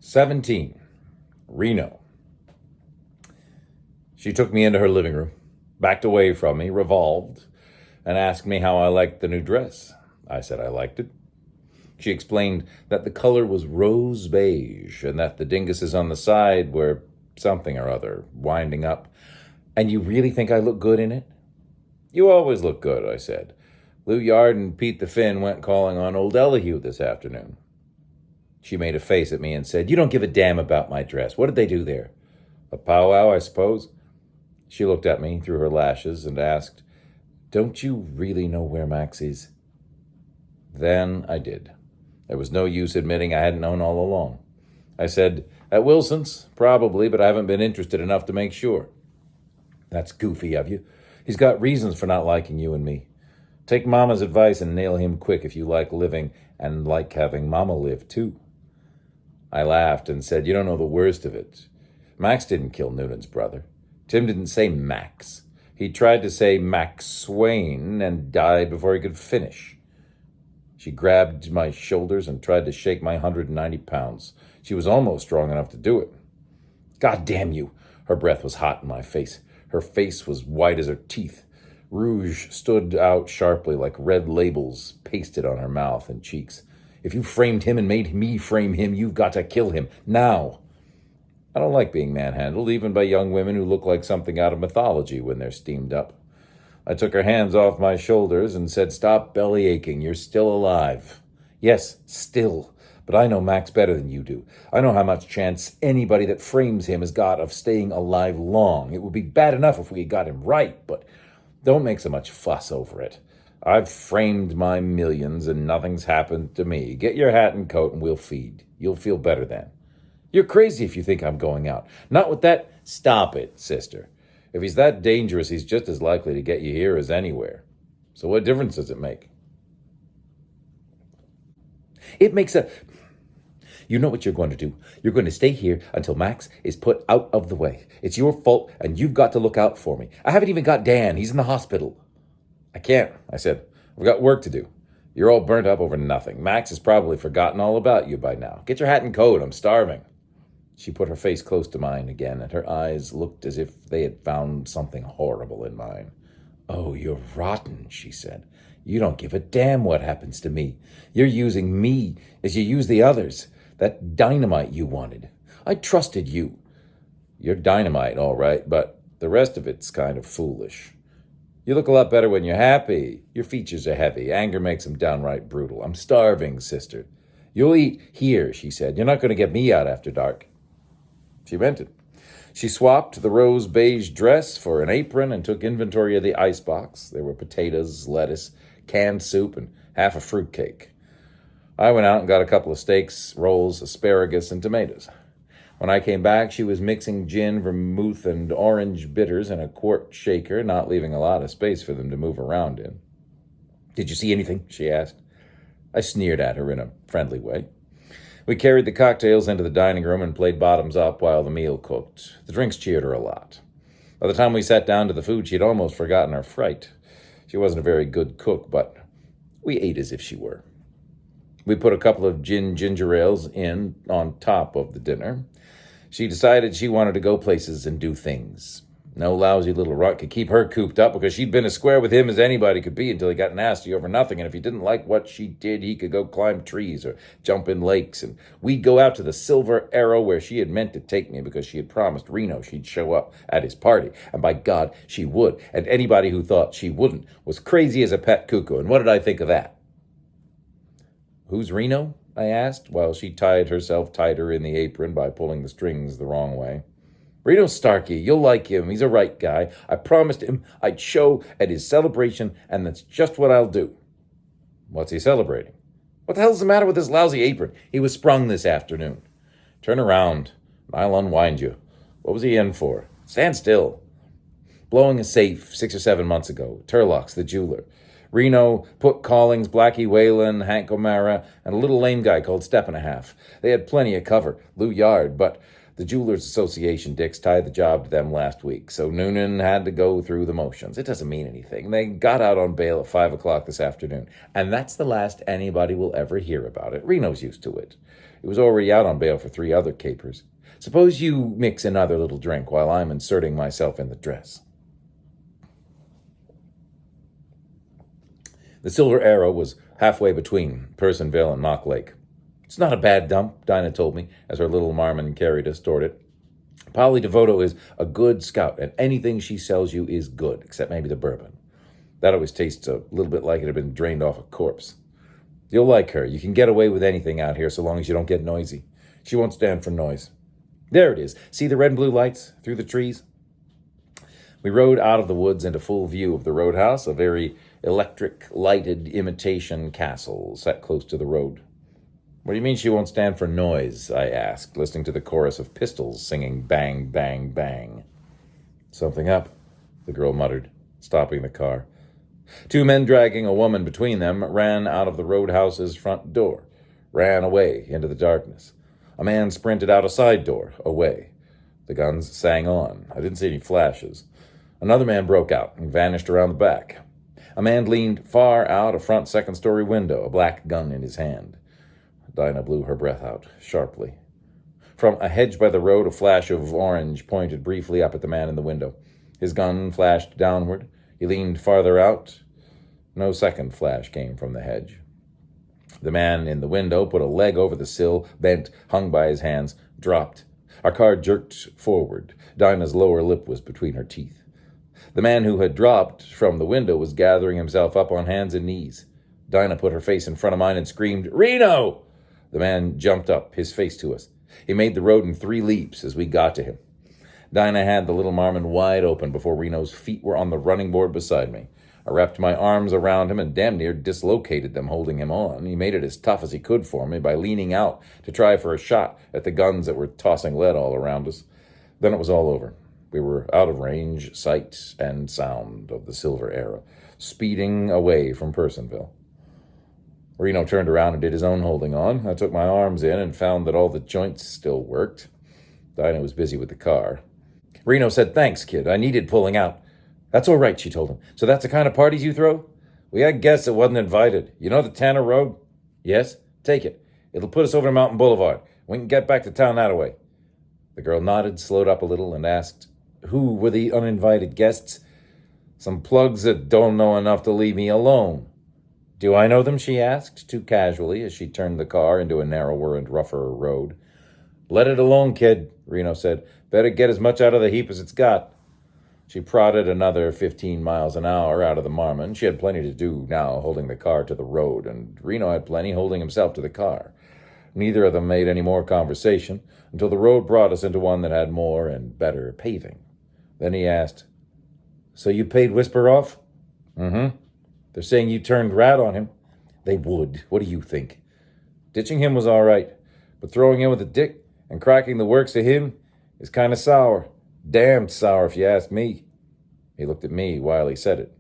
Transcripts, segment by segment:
17. Reno. She took me into her living room, backed away from me, revolved, and asked me how I liked the new dress. I said I liked it. She explained that the color was rose beige and that the dinguses on the side were something or other, winding up. And you really think I look good in it? You always look good, I said. Lou Yard and Pete the Finn went calling on old Elihu this afternoon. She made a face at me and said, "You don't give a damn about my dress. What did they do there?" "A powwow, I suppose." She looked at me through her lashes and asked, "Don't you really know where Max is?" Then I did. There was no use admitting I hadn't known all along. I said, "At Wilson's, probably, but I haven't been interested enough to make sure." "That's goofy of you. He's got reasons for not liking you and me. Take Mama's advice and nail him quick if you like living and like having Mama live, too." I laughed and said, "You don't know the worst of it. Max didn't kill Noonan's brother. Tim didn't say Max. He tried to say Max Swain and died before he could finish." She grabbed my shoulders and tried to shake my 190 pounds. She was almost strong enough to do it. "God damn you!" Her breath was hot in my face. Her face was white as her teeth. Rouge stood out sharply like red labels pasted on her mouth and cheeks. "If you framed him and made me frame him, you've got to kill him. Now." I don't like being manhandled, even by young women who look like something out of mythology when they're steamed up. I took her hands off my shoulders and said, "Stop belly aching. You're still alive." "Yes, still. But I know Max better than you do. I know how much chance anybody that frames him has got of staying alive long. It would be bad enough if we had got him right, but don't make so much fuss over it. I've framed my millions and nothing's happened to me. Get your hat and coat and we'll feed. You'll feel better then." "You're crazy if you think I'm going out. Not with that—" "Stop it, sister. If he's that dangerous, he's just as likely to get you here as anywhere. So what difference does it make?" "It makes a—" "You know what you're going to do. You're going to stay here until Max is put out of the way. It's your fault, and you've got to look out for me. I haven't even got Dan. He's in the hospital." "I can't," I said. "I've got work to do. You're all burnt up over nothing. Max has probably forgotten all about you by now. Get your hat and coat. I'm starving." She put her face close to mine again, and her eyes looked as if they had found something horrible in mine. "Oh, you're rotten," she said. "You don't give a damn what happens to me. You're using me as you use the others. That dynamite you wanted. I trusted you." "You're dynamite, all right, but the rest of it's kind of foolish. You look a lot better when you're happy. Your features are heavy. Anger makes them downright brutal. I'm starving, sister." "You'll eat here," she said. "You're not going to get me out after dark." She meant it. She swapped the rose beige dress for an apron and took inventory of the icebox. There were potatoes, lettuce, canned soup, and half a fruitcake. I went out and got a couple of steaks, rolls, asparagus, and tomatoes. When I came back, she was mixing gin, vermouth, and orange bitters in a quart shaker, not leaving a lot of space for them to move around in. "Did you see anything?" she asked. I sneered at her in a friendly way. We carried the cocktails into the dining room and played bottoms up while the meal cooked. The drinks cheered her a lot. By the time we sat down to the food, she'd almost forgotten her fright. She wasn't a very good cook, but we ate as if she were. We put a couple of ginger ales in on top of the dinner. She decided she wanted to go places and do things. No lousy little runt could keep her cooped up because she'd been as square with him as anybody could be until he got nasty over nothing. And if he didn't like what she did, he could go climb trees or jump in lakes. And we'd go out to the Silver Arrow where she had meant to take me because she had promised Reno she'd show up at his party. And by God, she would. And anybody who thought she wouldn't was crazy as a pet cuckoo. And what did I think of that? "Who's Reno?" I asked, while she tied herself tighter in the apron by pulling the strings the wrong way. "Reno Starkey. You'll like him. He's a right guy. I promised him I'd show at his celebration, and that's just what I'll do." "What's he celebrating?" "What the hell's the matter with his lousy apron? He was sprung this afternoon." "Turn around, and I'll unwind you. What was he in for?" "Stand still." "Blowing a safe 6 or 7 months ago. Turlock's the jeweler. Reno, Put Collings, Blackie Whalen, Hank O'Mara, and a little lame guy called Step and a Half. They had plenty of cover, Lou Yard, but The Jewelers Association dicks tied the job to them last week, so Noonan had to go through the motions. It doesn't mean anything. They got out on bail at 5 o'clock this afternoon, and that's the last anybody will ever hear about it. Reno's used to it. He was already out on bail for 3 other capers. Suppose you mix another little drink while I'm inserting myself in the dress. The Silver Arrow was halfway between Personville and Mock Lake. It's not a bad dump, Dinah told me, as her little marmon carried us toward it. Polly DeVoto is a good scout, and anything she sells you is good, except maybe the bourbon. That always tastes a little bit like it had been drained off a corpse. You'll like her. You can get away with anything out here so long as you don't get noisy. She won't stand for noise. There it is. See the red and blue lights through the trees? We rode out of the woods into full view of the roadhouse, a very electric, lighted imitation castle set close to the road. What do you mean she won't stand for noise? I asked, listening to the chorus of pistols singing bang, bang, bang. Something up, the girl muttered, stopping the car. 2 men dragging a woman between them ran out of the roadhouse's front door, ran away into the darkness. A man sprinted out a side door, away. The guns sang on. I didn't see any flashes. Another man broke out and vanished around the back. A man leaned far out a front second-story window, a black gun in his hand. Dinah blew her breath out, sharply. From a hedge by the road, a flash of orange pointed briefly up at the man in the window. His gun flashed downward. He leaned farther out. No second flash came from the hedge. The man in the window put a leg over the sill, bent, hung by his hands, dropped. Our car jerked forward. Dinah's lower lip was between her teeth. The man who had dropped from the window was gathering himself up on hands and knees. Dinah put her face in front of mine and screamed, "Reno!" The man jumped up, his face to us. He made the road in 3 leaps as we got to him. Dinah had the little marmon wide open before Reno's feet were on the running board beside me. I wrapped my arms around him and damn near dislocated them, holding him on. He made it as tough as he could for me by leaning out to try for a shot at the guns that were tossing lead all around us. Then it was all over. We were out of range, sight, and sound of the Silver Arrow, speeding away from Personville. Reno turned around and did his own holding on. I took my arms in and found that all the joints still worked. Dinah was busy with the car. Reno said, "Thanks, kid. I needed pulling out." "That's all right," she told him. "So that's the kind of parties you throw?" "We had guests that wasn't invited. You know the Tanner Road?" "Yes." "Take it. It'll put us over to Mountain Boulevard. We can get back to town that way." The girl nodded, slowed up a little, and asked, "Who were the uninvited guests?" "Some plugs that don't know enough to leave me alone." "Do I know them?" she asked, too casually, as she turned the car into a narrower and rougher road. "Let it alone, kid," Reno said. "Better get as much out of the heap as it's got." She prodded another 15 miles an hour out of the marmon. She had plenty to do now, holding the car to the road, and Reno had plenty holding himself to the car. Neither of them made any more conversation until the road brought us into one that had more and better paving. Then he asked, "So you paid Whisper off?" "Mm-hmm. They're saying you turned rat on him." "They would. What do you think?" "Ditching him was all right, but throwing in with a dick and cracking the works to him is kind of sour. Damned sour, if you ask me." He looked at me while he said it.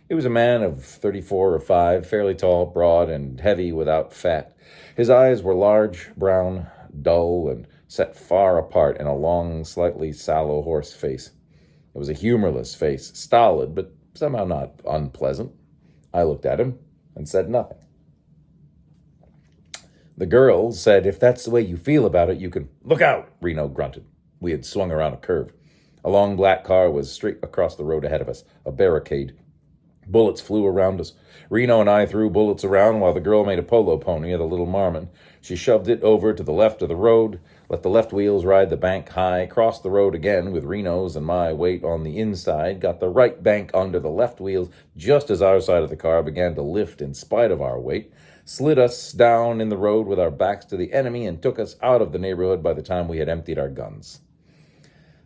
He was a man of 34 or 5, fairly tall, broad, and heavy without fat. His eyes were large, brown, dull, and set far apart in a long, slightly sallow horse face. It was a humorless face, stolid, but somehow not unpleasant. I looked at him and said nothing. The girl said, "If that's the way you feel about it, you can—" "Look out," Reno grunted. We had swung around a curve. A long black car was straight across the road ahead of us, a barricade. Bullets flew around us. Reno and I threw bullets around while the girl made a polo pony of the little marmon. She shoved it over to the left of the road, let the left wheels ride the bank high, crossed the road again with Reno's and my weight on the inside, got the right bank under the left wheels just as our side of the car began to lift in spite of our weight, slid us down in the road with our backs to the enemy, and took us out of the neighborhood by the time we had emptied our guns.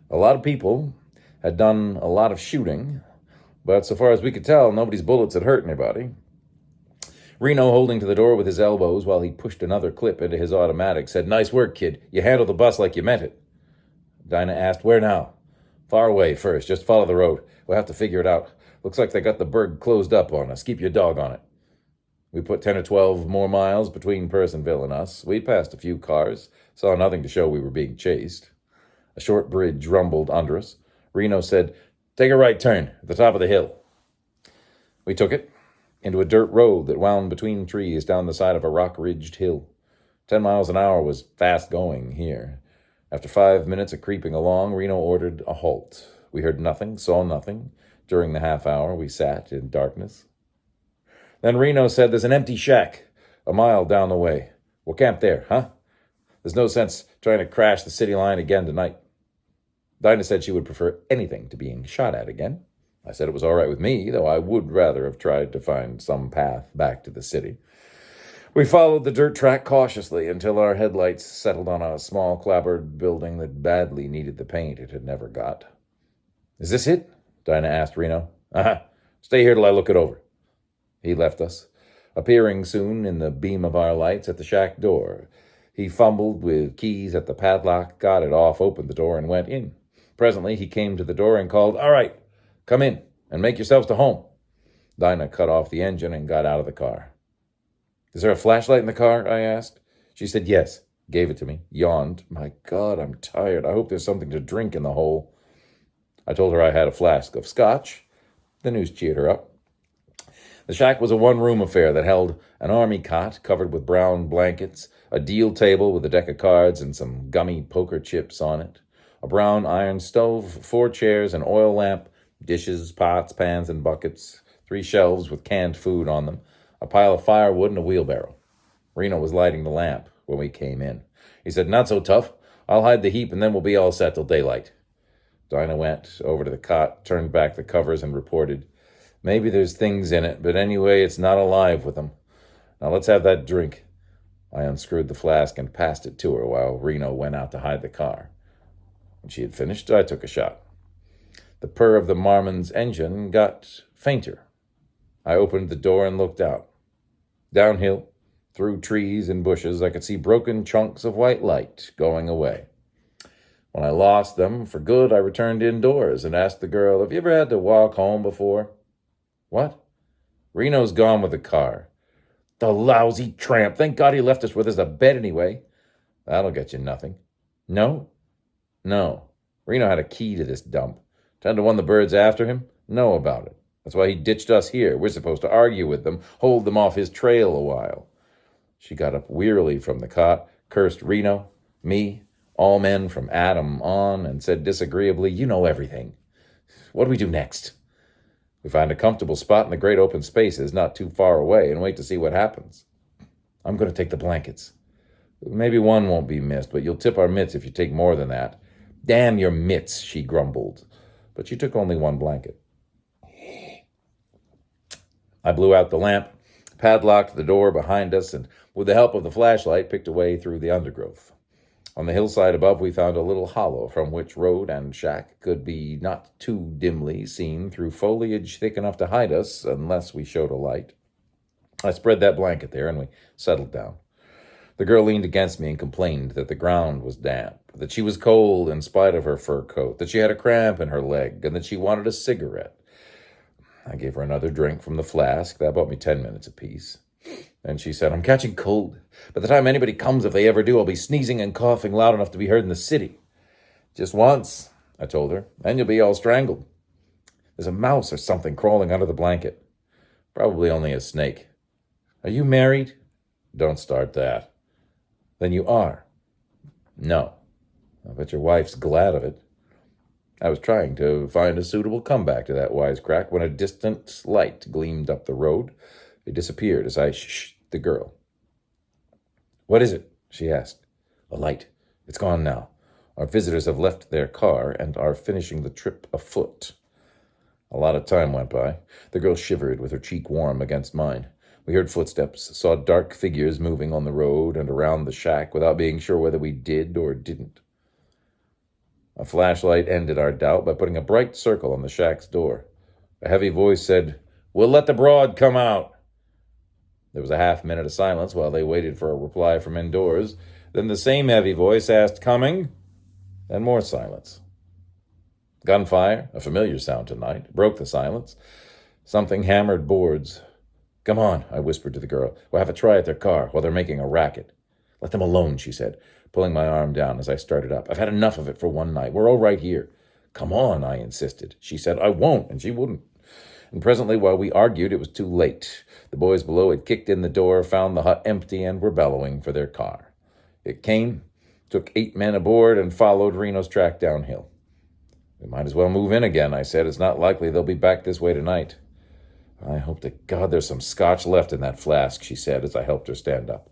A lot of people had done a lot of shooting, but so far as we could tell, nobody's bullets had hurt anybody. Reno, holding to the door with his elbows while he pushed another clip into his automatic, said, "Nice work, kid. You handled the bus like you meant it." Dinah asked, "Where now?" "Far away first. Just follow the road. We'll have to figure it out. Looks like they got the burg closed up on us. Keep your dog on it." We put 10 or 12 more miles between Personville and us. We passed a few cars, saw nothing to show we were being chased. A short bridge rumbled under us. Reno said, "Take a right turn at the top of the hill." We took it, into a dirt road that wound between trees down the side of a rock-ridged hill. 10 miles an hour was fast going here. After 5 minutes of creeping along, Reno ordered a halt. We heard nothing, saw nothing. During the half hour, we sat in darkness. Then Reno said, "There's an empty shack a mile down the way. We'll camp there, huh? There's no sense trying to crash the city line again tonight." Dinah said she would prefer anything to being shot at again. I said it was all right with me, though I would rather have tried to find some path back to the city. We followed the dirt track cautiously until our headlights settled on a small clapboard building that badly needed the paint it had never got. "Is this it?" Dinah asked Reno. "Uh-huh. Stay here till I look it over." He left us, appearing soon in the beam of our lights at the shack door. He fumbled with keys at the padlock, got it off, opened the door, and went in. Presently, he came to the door and called, "All right, come in and make yourselves to home." Dinah cut off the engine and got out of the car. "Is there a flashlight in the car?" I asked. She said yes, gave it to me, yawned. "My God, I'm tired. I hope there's something to drink in the hole." I told her I had a flask of scotch. The news cheered her up. The shack was a one-room affair that held an army cot covered with brown blankets, a deal table with a deck of cards and some gummy poker chips on it, a brown iron stove, 4 chairs, an oil lamp, dishes, pots, pans, and buckets, 3 shelves with canned food on them, a pile of firewood, and a wheelbarrow. Reno was lighting the lamp when we came in. He said, "Not so tough. I'll hide the heap and then we'll be all set till daylight." Dinah went over to the cot, turned back the covers, and reported, "Maybe there's things in it, but anyway, it's not alive with them. Now let's have that drink." I unscrewed the flask and passed it to her while Reno went out to hide the car. When she had finished, I took a shot. The purr of the Marmon's engine got fainter. I opened the door and looked out. Downhill, through trees and bushes, I could see broken chunks of white light going away. When I lost them for good, I returned indoors and asked the girl, "Have you ever had to walk home before?" "What?" "Reno's gone with the car." "The lousy tramp. Thank God he left us where there's a bed anyway." "That'll get you nothing." "No?" "No. Reno had a key to this dump. 10 to 1 the birds after him. Know about it. That's why he ditched us here. We're supposed to argue with them, hold them off his trail a while." She got up wearily from the cot, cursed Reno, me, all men from Adam on, and said disagreeably, "You know everything. What do we do next?" "We find a comfortable spot in the great open spaces not too far away and wait to see what happens." "I'm going to take the blankets." "Maybe one won't be missed, but you'll tip our mitts if you take more than that." "Damn your mitts," she grumbled. But she took only one blanket. I blew out the lamp, padlocked the door behind us, and with the help of the flashlight, picked a way through the undergrowth. On the hillside above, we found a little hollow from which road and shack could be not too dimly seen through foliage thick enough to hide us unless we showed a light. I spread that blanket there, and we settled down. The girl leaned against me and complained that the ground was damp, that she was cold in spite of her fur coat, that she had a cramp in her leg, and that she wanted a cigarette. I gave her another drink from the flask. That bought me 10 minutes apiece. And she said, "I'm catching cold. By the time anybody comes, if they ever do, I'll be sneezing and coughing loud enough to be heard in the city." "Just once," I told her, "and you'll be all strangled. There's a mouse or something crawling under the blanket. Probably only a snake." "Are you married?" "Don't start that." "Then you are." "No." "I bet your wife's glad of it." I was trying to find a suitable comeback to that wisecrack when a distant light gleamed up the road. It disappeared as I shushed the girl. "What is it?" she asked. "A light. It's gone now. Our visitors have left their car and are finishing the trip afoot." A lot of time went by. The girl shivered with her cheek warm against mine. We heard footsteps, saw dark figures moving on the road and around the shack without being sure whether we did or didn't. A flashlight ended our doubt by putting a bright circle on the shack's door. A heavy voice said, "We'll let the broad come out." There was a half-minute of silence while they waited for a reply from indoors. Then the same heavy voice asked, "Coming?" And more silence. Gunfire, a familiar sound tonight, broke the silence. Something hammered boards. "Come on," I whispered to the girl. "We'll have a try at their car while they're making a racket." Let them alone, she said, pulling my arm down as I started up. I've had enough of it for one night. We're all right here. Come on, I insisted. She said I won't, and she wouldn't. And presently, while we argued, it was too late. The boys below had kicked in the door, found the hut empty, and were bellowing for their car. It came, took 8 men aboard, and followed Reno's track downhill. We might as well move in again, I said. It's not likely they'll be back this way tonight. I hope to God there's some scotch left in that flask, she said as I helped her stand up.